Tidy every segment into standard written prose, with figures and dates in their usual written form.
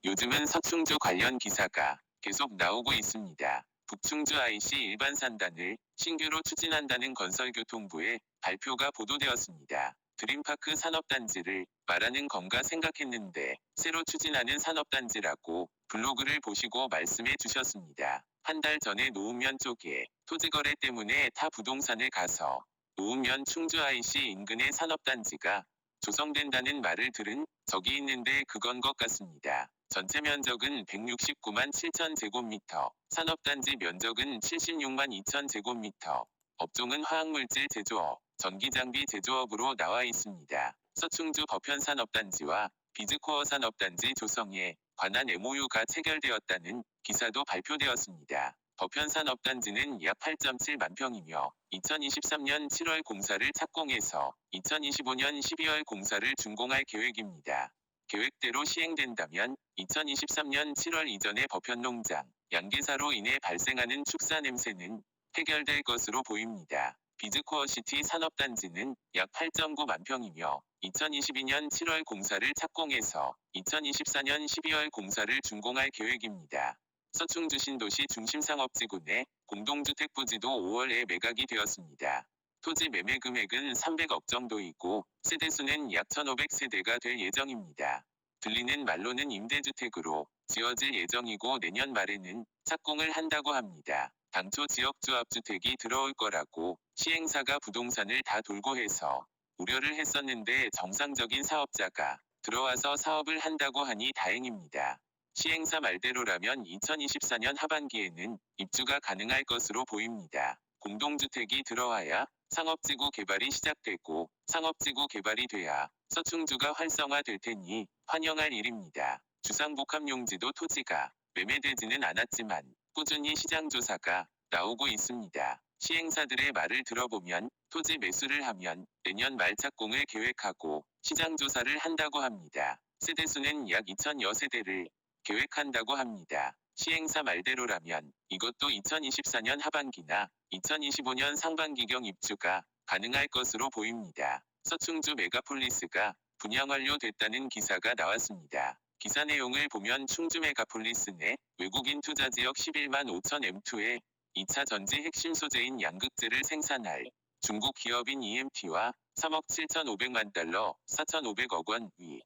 요즘은 서충주 관련 기사가 계속 나오고 있습니다. 북충주 IC 일반 산단을 신규로 추진한다는 건설교통부의 발표가 보도되었습니다. 드림파크 산업단지를 말하는 건가 생각했는데 새로 추진하는 산업단지라고 블로그를 보시고 말씀해 주셨습니다. 한 달 전에 노은면 쪽에 토지거래 때문에 타 부동산을 가서 노은면 충주 IC 인근의 산업단지가 조성된다는 말을 들은 적이 있는데 그건 것 같습니다. 전체 면적은 169만 7천 제곱미터, 산업단지 면적은 76만 2천 제곱미터, 업종은 화학물질 제조업, 전기장비 제조업으로 나와 있습니다. 서충주 버편산업단지와 비즈코어 산업단지 조성에 관한 MOU가 체결되었다는 기사도 발표되었습니다. 버편산업단지는 약 8.7만 평이며 2023년 7월 공사를 착공해서 2025년 12월 공사를 준공할 계획입니다. 계획대로 시행된다면 2023년 7월 이전에 버편농장, 양계사로 인해 발생하는 축사 냄새는 해결될 것으로 보입니다. 비즈코어시티 산업단지는 약 8.9만 평이며 2022년 7월 공사를 착공해서 2024년 12월 공사를 준공할 계획입니다. 서충주 신도시 중심상업지구 내 공동주택 부지도 5월에 매각이 되었습니다. 토지 매매 금액은 300억 정도이고 세대수는 약 1,500세대가 될 예정입니다. 들리는 말로는 임대주택으로 지어질 예정이고 내년 말에는 착공을 한다고 합니다. 당초 지역조합주택이 들어올 거라고 시행사가 부동산을 다 돌고 해서 우려를 했었는데 정상적인 사업자가 들어와서 사업을 한다고 하니 다행입니다. 시행사 말대로라면 2024년 하반기에는 입주가 가능할 것으로 보입니다. 공동주택이 들어와야 상업지구 개발이 시작되고 상업지구 개발이 돼야 서충주가 활성화될 테니 환영할 일입니다. 주상복합용지도 토지가 매매되지는 않았지만 꾸준히 시장조사가 나오고 있습니다. 시행사들의 말을 들어보면 토지 매수를 하면 내년 말 착공을 계획하고 시장조사를 한다고 합니다. 세대수는 약 2,000여 세대를 계획한다고 합니다. 시행사 말대로라면 이것도 2024년 하반기나 2025년 상반기경 입주가 가능할 것으로 보입니다. 서충주 메가폴리스가 분양 완료됐다는 기사가 나왔습니다. 기사 내용을 보면 충주 메가폴리스 내 외국인 투자지역 11만 5천 M2에 2차 전지 핵심 소재인 양극재를 생산할 중국 기업인 EMT와 3억 7,500만 달러, 4,500억 원 위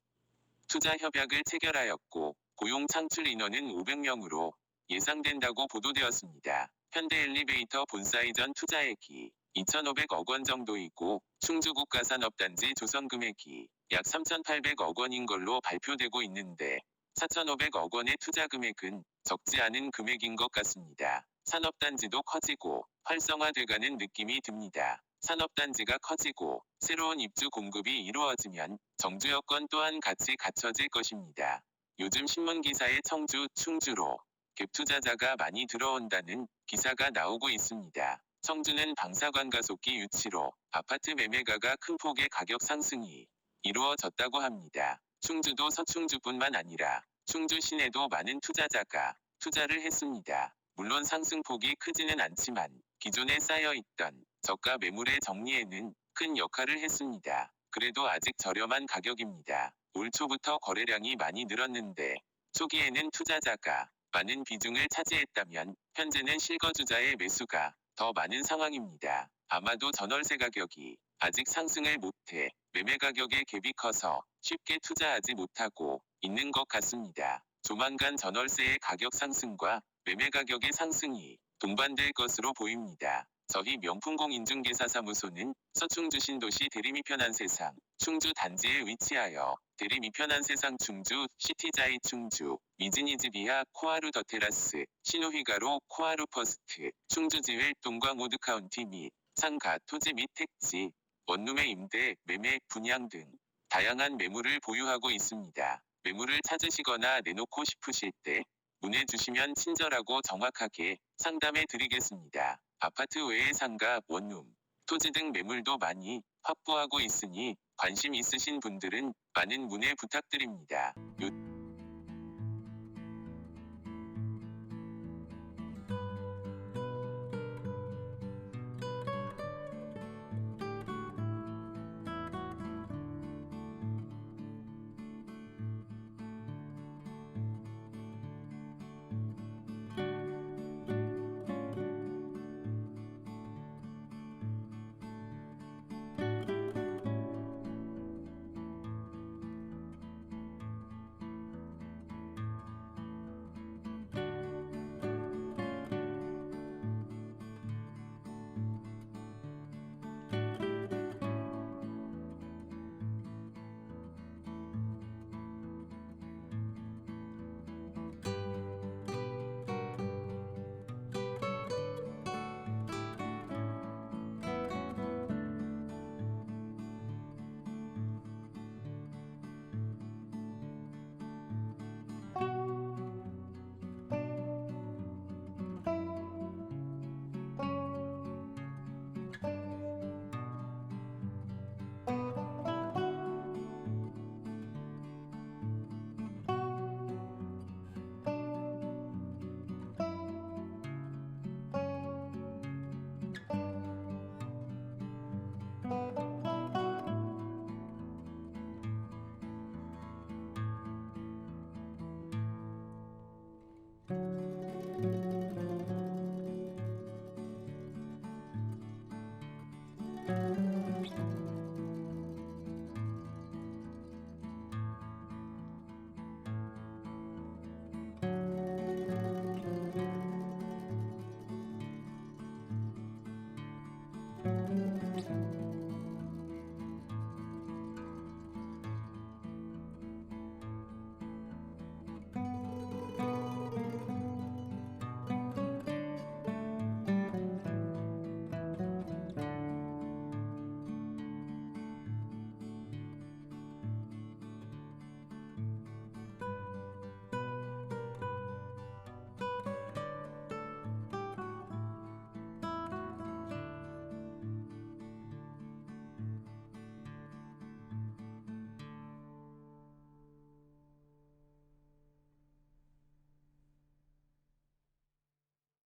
투자 협약을 체결하였고 고용 창출 인원은 500명으로 예상된다고 보도되었습니다. 현대 엘리베이터 본사 이전 투자액이 2,500억 원 정도이고 충주국가산업단지 조성 금액이 약 3,800억 원인 걸로 발표되고 있는데 4,500억 원의 투자 금액은 적지 않은 금액인 것 같습니다. 산업단지도 커지고 활성화돼가는 느낌이 듭니다. 산업단지가 커지고 새로운 입주 공급이 이루어지면 정주 여건 또한 같이 갖춰질 것입니다. 요즘 신문기사에 청주, 충주로 갭 투자자가 많이 들어온다는 기사가 나오고 있습니다. 청주는 방사관 가속기 유치로 아파트 매매가가 큰 폭의 가격 상승이 이루어졌다고 합니다. 충주도 서충주뿐만 아니라 충주 시내도 많은 투자자가 투자를 했습니다. 물론 상승폭이 크지는 않지만 기존에 쌓여있던 저가 매물의 정리에는 큰 역할을 했습니다. 그래도 아직 저렴한 가격입니다. 올 초부터 거래량이 많이 늘었는데 초기에는 투자자가 많은 비중을 차지했다면 현재는 실거주자의 매수가 더 많은 상황입니다. 아마도 전월세 가격이 아직 상승을 못해 매매 가격의 갭이 커서 쉽게 투자하지 못하고 있는 것 같습니다. 조만간 전월세의 가격 상승과 매매 가격의 상승이 동반될 것으로 보입니다. 저희 명품공인중개사사무소는 서충주 신도시 대림이편한세상 충주 단지에 위치하여 대림이편한세상 충주, 시티자이 충주, 미즈니즈비아 코하루 더테라스, 시노휘가로 코하루 퍼스트, 충주지회 동광 오드카운티 및 상가 토지 및 택지, 원룸의 임대, 매매, 분양 등 다양한 매물을 보유하고 있습니다. 매물을 찾으시거나 내놓고 싶으실 때 문의 주시면 친절하고 정확하게 상담해 드리겠습니다. 아파트 외에 상가, 원룸, 토지 등 매물도 많이 확보하고 있으니 관심 있으신 분들은 많은 문의 부탁드립니다.